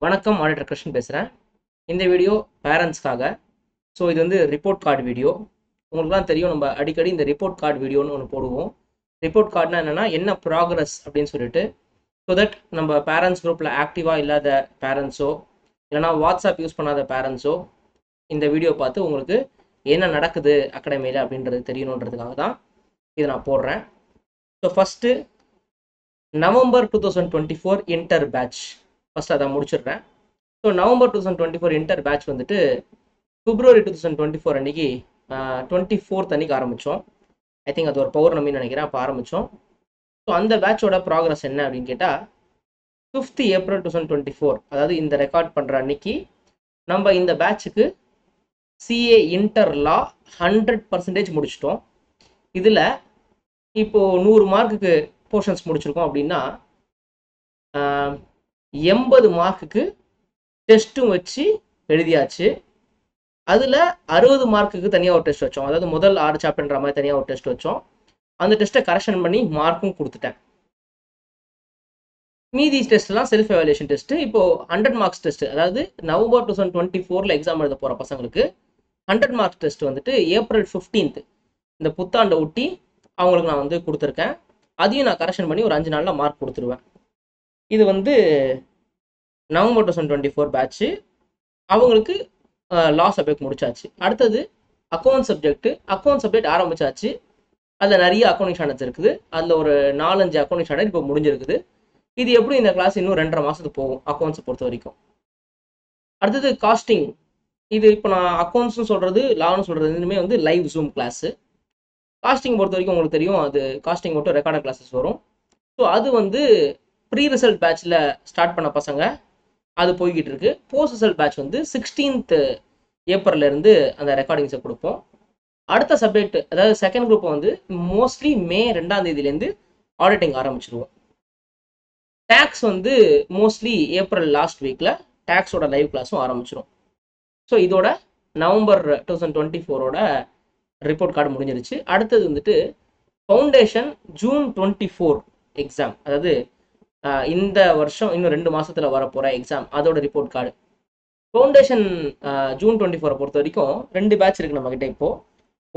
வணக்கம் ஆடிட்டர் கிருஷ்ணன் பேசுகிறேன். இந்த வீடியோ பேரண்ட்ஸ்க்காக. ஸோ இது வந்து ரிப்போர்ட் கார்டு வீடியோ. உங்களுக்குலாம் தெரியும், நம்ம அடிக்கடி இந்த ரிப்போர்ட் கார்டு வீடியோன்னு ஒன்று போடுவோம். ரிப்போர்ட் கார்டுனா என்னென்னா என்ன ப்ராக்ரஸ் அப்படின்னு சொல்லிட்டு, ஸோ தட் நம்ம பேரண்ட்ஸ் குரூப்பில் ஆக்டிவாக இல்லாத பேரண்ட்ஸோ இல்லைனா வாட்ஸ்அப் யூஸ் பண்ணாத பேரண்ட்ஸோ இந்த வீடியோ பார்த்து உங்களுக்கு என்ன நடக்குது அகாடமியில் அப்படின்றது தெரியணுன்றதுக்காக தான் இதை நான் போடுறேன். So first November 2024 inter batch first அதை முடிச்சிடுறேன். ஸோ நவம்பர் 2024 இன்டர் பேட்ச் வந்துட்டு பிப்ரவரி 2024 அன்னைக்கு 24th அன்னைக்கு ஆரம்பித்தோம். ஐ திங்க் அது ஒரு பௌர்ணமின்னு நினைக்கிறேன். அப்போ ஆரம்பித்தோம். ஸோ அந்த பேட்சோட ப்ராக்ரஸ் என்ன அப்படின்னு கேட்டால் 5th April 2024, அதாவது இந்த ரெக்கார்ட் பண்ணுற அன்னைக்கு நம்ம இந்த பேட்சுக்கு சிஏ இன்டர் லா 100% முடிச்சிட்டோம். இதில் இப்போது 100 மார்க்குக்கு போர்ஷன்ஸ் முடிச்சிருக்கோம் அப்படின்னா 80 மார்க்குக்கு டெஸ்ட்டும் வச்சு எழுதியாச்சு. அதில் 60 மார்க்குக்கு தனியாக ஒரு டெஸ்ட் வச்சோம். அதாவது முதல் 6 சாப்டர்ன்ற மாதிரி தனியாக ஒரு டெஸ்ட் வச்சோம். அந்த டெஸ்ட்டை கரெக்ஷன் பண்ணி மார்க்கும் கொடுத்துட்டேன். மீதி டெஸ்ட்லாம் செல்ஃப் எவாலுவேஷன் டெஸ்ட்டு. இப்போது 100 மார்க்ஸ் டெஸ்ட், அதாவது நவம்பர் 2024 எக்ஸாம் எழுத போகிற பசங்களுக்கு 100 மார்க்ஸ் டெஸ்ட் வந்துட்டு April 15th இந்த புத்தாண்டை ஒட்டி அவங்களுக்கு நான் வந்து கொடுத்துருக்கேன். அதையும் நான் கரெக்ஷன் பண்ணி ஒரு 5 நாளில் மார்க் கொடுத்துருவேன். இது வந்து நவம்பர் 2024 பேட்ச்சு. அவங்களுக்கு லா சப்ஜெக்ட் முடிச்சாச்சு. அடுத்தது அக்கௌண்ட் சப்ஜெக்ட் ஆரம்பிச்சாச்சு. அதில் நிறைய அக்கௌண்டிங் ஸ்டாண்டர்ட்ஸ் இருக்குது. அதில் ஒரு 4-5 அக்கௌண்டிங் ஸ்டாண்டர்ட் இப்போ முடிஞ்சிருக்குது. இது எப்படி இந்த கிளாஸ் இன்னும் 2.5 மாதத்துக்கு போகும் அக்கௌண்ட்ஸை பொறுத்த வரைக்கும். அடுத்தது காஸ்டிங். இது இப்போ நான் அக்கௌண்ட்ஸ்னு சொல்கிறது லான்னு சொல்கிறது ரெண்டுமே வந்து லைவ் ஜூம் கிளாஸு. காஸ்டிங் பொறுத்த வரைக்கும் உங்களுக்கு தெரியும், அது காஸ்டிங் மட்டும் ரெக்கார்டட் கிளாஸஸ் வரும். ஸோ அது வந்து ப்ரீ ரிசல்ட் பேட்சில் ஸ்டார்ட் பண்ண பசங்க அது போய்கிட்டு இருக்கு. போஸ்ட் ரிசல்ட் பேட்ச் வந்து 16th ஏப்ரல்லேருந்து அந்த ரெக்கார்டிங்ஸை கொடுப்போம். அடுத்த சப்ஜெக்ட், அதாவது செகண்ட் குரூப்பை வந்து மோஸ்ட்லி மே 2 ஆடிட்டிங் ஆரம்பிச்சிருவோம். டேக்ஸ் வந்து மோஸ்ட்லி ஏப்ரல் லாஸ்ட் வீக்கில் டேக்ஸோட லைவ் கிளாஸும் ஆரம்பிச்சிடும். ஸோ இதோட நவம்பர் 2024 ரிப்போர்ட் கார்டு முடிஞ்சிருச்சு. அடுத்தது வந்துட்டு ஃபவுண்டேஷன் June 24 எக்ஸாம், அதாவது இந்த வருஷம் இன்னும் 2 மாதத்தில் வரப்போகிற எக்ஸாம், அதோட ரிப்போர்ட் கார்டு. ஃபவுண்டேஷன் June 24 பொறுத்த வரைக்கும் 2 பேட்ச் இருக்குது நம்மக்கிட்ட. இப்போது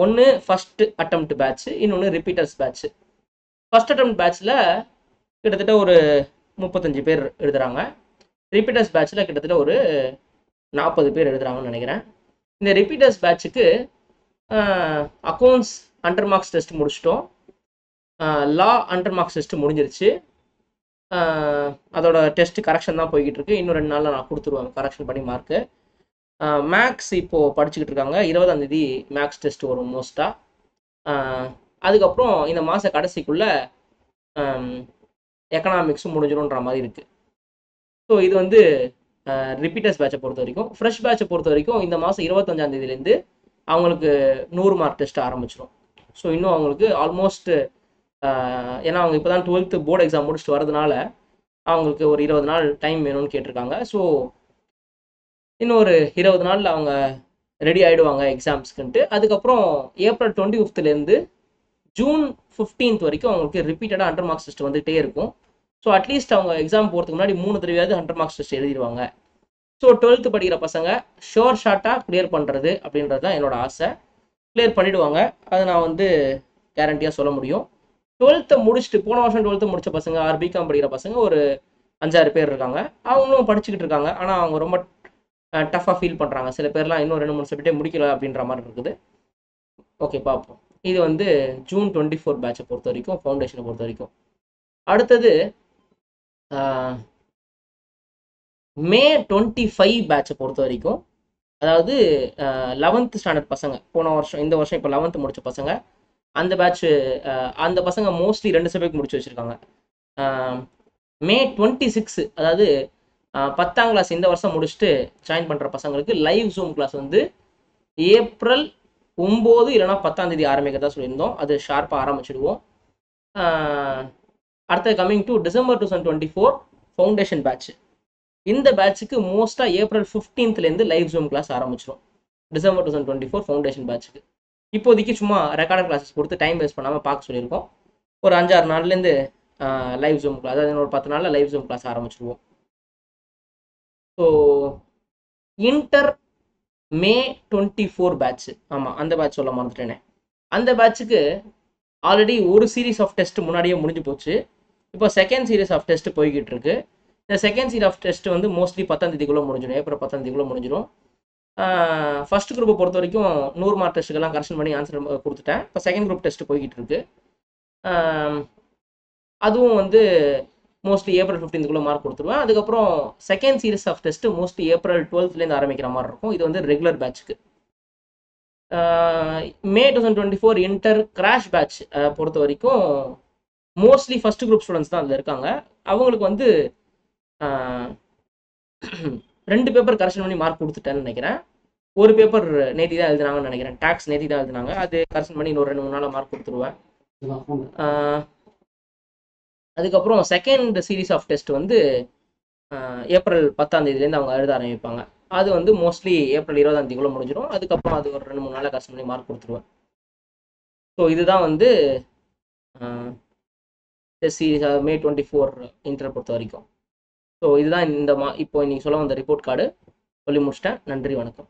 ஒன்று ஃபஸ்ட் அட்டெம்ப்ட் பேட்ச், இன்னொன்று ரிப்பீட்டர்ஸ் பேட்ச். ஃபஸ்ட் அட்டெம்ப்ட் பேட்சில் கிட்டத்தட்ட ஒரு 35 பேர் எழுதுகிறாங்க. ரிப்பீட்டர்ஸ் பேட்சில் கிட்டத்தட்ட ஒரு 40 பேர் எழுதுகிறாங்கன்னு நினைக்கிறேன். இந்த ரிப்பீட்டர்ஸ் பேட்சுக்கு அக்கௌண்ட்ஸ் 100 மார்க்ஸ் டெஸ்ட் முடிச்சிட்டோம். லா 100 மார்க்ஸ் டெஸ்ட் முடிஞ்சிருச்சு. அதோட டெஸ்ட் கரெக்ஷன் தான் போய்கிட்டு இருக்கு. இன்னும் 2 நாளில் நான் கொடுத்துருவேன் கரெக்ஷன் பண்ணி மார்க்கு. மேக்ஸ் இப்போது படிச்சுக்கிட்டு இருக்காங்க. 20ஆம் தேதி மேக்ஸ் டெஸ்ட் வரும் மோஸ்ட்டாக. அதுக்கப்புறம் இந்த மாத கடைசிக்குள்ளே எக்கனாமிக்ஸும் முடிஞ்சிடும்ன்ற மாதிரி இருக்குது. ஸோ இது வந்து ரிப்பீட்டர்ஸ் பேட்சை பொறுத்த வரைக்கும். ஃப்ரெஷ் பேட்சை பொறுத்த வரைக்கும் இந்த மாதம் 25ஆம் தேதியிலேருந்து அவங்களுக்கு 100 மார்க் டெஸ்ட் ஆரம்பிச்சிடும். ஸோ இன்னும் அவங்களுக்கு ஆல்மோஸ்ட், ஏன்னா அவங்க இப்போ தான் 12th போர்டு எக்ஸாம் முடிச்சுட்டு வரதுனால அவங்களுக்கு ஒரு 20 நாள் டைம் வேணும்னு கேட்டிருக்காங்க. ஸோ இன்னும் ஒரு 20 நாளில் அவங்க ரெடி ஆகிடுவாங்க எக்ஸாம்ஸ்க்குன்ட்டு. அதுக்கப்புறம் April 25லேருந்து June 15th வரைக்கும் அவங்களுக்கு ரிப்பீட்டடாக 100 மார்க்ஸ் டெஸ்ட் வந்துகிட்டே இருக்கும். ஸோ அட்லீஸ்ட் அவங்க எக்ஸாம் போகிறதுக்கு முன்னாடி 3 தடவையாவது 100 மார்க்ஸ் டெஸ்ட் எழுதிடுவாங்க. ஸோ 12th படிக்கிற பசங்க ஷார்ட்டாக கிளியர் பண்ணுறது அப்படின்றது தான் என்னோட ஆசை. கிளியர் பண்ணிவிடுவாங்க, அதை நான் வந்து கேரண்டியாக சொல்ல முடியும். 12th முடிச்சுட்டு, போன வருஷம் 12th முடித்த பசங்க, பிகாம் படிக்கிற பசங்க ஒரு 5-6 பேர் இருக்காங்க. அவங்களும் படிச்சுக்கிட்டு இருக்காங்க. ஆனால் அவங்க ரொம்ப டஃப்பாக ஃபீல் பண்ணுறாங்க. சில பேர்லாம் இன்னும் 2-3 சப்ஜெக்டே முடிக்கல அப்படின்ற மாதிரி இருக்குது. ஓகே, பார்ப்போம். இது வந்து June 24 பேட்சை பொறுத்த வரைக்கும், ஃபவுண்டேஷனை பொறுத்த வரைக்கும். அடுத்தது May 25 பேட்சை பொறுத்த வரைக்கும், அதாவது 11th ஸ்டாண்டர்ட் பசங்க, போன வருஷம் இந்த வருஷம் இப்போ 11th முடித்த பசங்க, அந்த பேட்ச்சு, அந்த பசங்க மோஸ்ட்லி 2 சப்ஜெக்ட் முடிச்சு வச்சுருக்காங்க. May 26, அதாவது 10ஆம் கிளாஸ் இந்த வருஷம் முடிச்சுட்டு ஜாயின் பண்ணுற பசங்களுக்கு லைவ் ஜூம் கிளாஸ் வந்து April 9 இல்லைனா 10ஆம் தேதி ஆரம்பிக்கிறதா சொல்லியிருந்தோம். அது ஷார்ப்பாக ஆரம்பிச்சிடுவோம். அடுத்தது coming to December 2024 foundation batch. இந்த பேட்சுக்கு மோஸ்ட்டாக April 15லேருந்து லைவ் ஜூம் கிளாஸ் ஆரம்பிச்சிடும். December 2024 ஃபவுண்டேஷன் பேட்சுக்கு இப்போதைக்கு சும்மா ரெக்கார்டட் கிளாஸஸ் கொடுத்து டைம் வேஸ்ட் பண்ணாமல் பார்க்க சொல்லியிருக்கோம். ஒரு 5-6 நாள்லேருந்து லைவ் ஜூம் கிளாஸ், அதாவது ஒரு 10 நாளில் லைவ் ஜூம் கிளாஸ் ஆரம்பிச்சிடுவோம். ஸோ இன்டர் மே 24 பேட்ச், ஆமாம் அந்த பேட்ச் சொல்ல மறந்துட்டேனே. அந்த பேட்சுக்கு ஆல்ரெடி ஒரு சீரீஸ் ஆஃப் டெஸ்ட் முன்னாடியே முடிஞ்சு போச்சு. இப்போ செகண்ட் சீரீஸ் ஆஃப் டெஸ்ட் போய்கிட்டு இருக்கு. இந்த செகண்ட் சீரீஸ் ஆஃப் டெஸ்ட் வந்து மோஸ்ட்லி 10ஆம் தேதிக்குள்ளே முடிஞ்சிடும், ஏப்ரல் 10ஆம் தேதிக்குள்ளே முடிஞ்சிடும். ஃபர்ஸ்ட் குரூப்பை பொறுத்த வரைக்கும் 100 மார்க் டெஸ்ட்டுக்கெல்லாம் கரெக்ஷன் பண்ணி ஆன்சர் கொடுத்துட்டேன். இப்போ செகண்ட் குரூப் டெஸ்ட் போய்கிட்டு இருக்கு. அதுவும் வந்து மோஸ்ட்லி ஏப்ரல் 15க்குள்ளே மார்க் கொடுத்துருவேன். அதுக்கப்புறம் second series of test mostly April 12லேருந்து ஆரம்பிக்கிற மாதிரி இருக்கும். இது வந்து ரெகுலர் பேட்ச்க்கு. மே 2024 இன்டர் கிராஷ் பேட்ச் பொறுத்த வரைக்கும் மோஸ்ட்லி ஃபர்ஸ்ட் குரூப் ஸ்டூடெண்ட்ஸ் தான் அதில் இருக்காங்க. அவங்களுக்கு வந்து 2 பேப்பர் கரெக்ஷன் பண்ணி மார்க் கொடுத்துட்டேன்னு நினைக்கிறேன். ஒரு பேப்பர் நேத்தி தான் எழுதுனாங்கன்னு நினைக்கிறேன், டாக்ஸ் நேத்தி தான் எழுதுனாங்க. அது கரெக்ஷன் பண்ணி இன்னொரு 2-3 நாளில் மார்க் கொடுத்துருவேன். அதுக்கப்புறம் செகண்ட் சீரீஸ் ஆஃப் டெஸ்ட் வந்து ஏப்ரல் 10ஆம் தேதியிலேருந்து அவங்க எழுத ஆரம்பிப்பாங்க. அது வந்து மோஸ்ட்லி ஏப்ரல் 20ஆம் தேதிக்குள்ளே முடிஞ்சிடும். அதுக்கப்புறம் அது ஒரு 2-3 நாளில் கரெக்ஷன் பண்ணி மார்க் கொடுத்துருவேன். ஸோ இதுதான் வந்து சீரீஸ் மே 24 இன்டர் பொறுத்த வரைக்கும். ஸோ இதுதான் இந்த இப்போ இன்னைக்கு சொல்ல வந்த ரிப்போர்ட் கார்டு சொல்லி முடிச்சிட்டேன். நன்றி, வணக்கம்.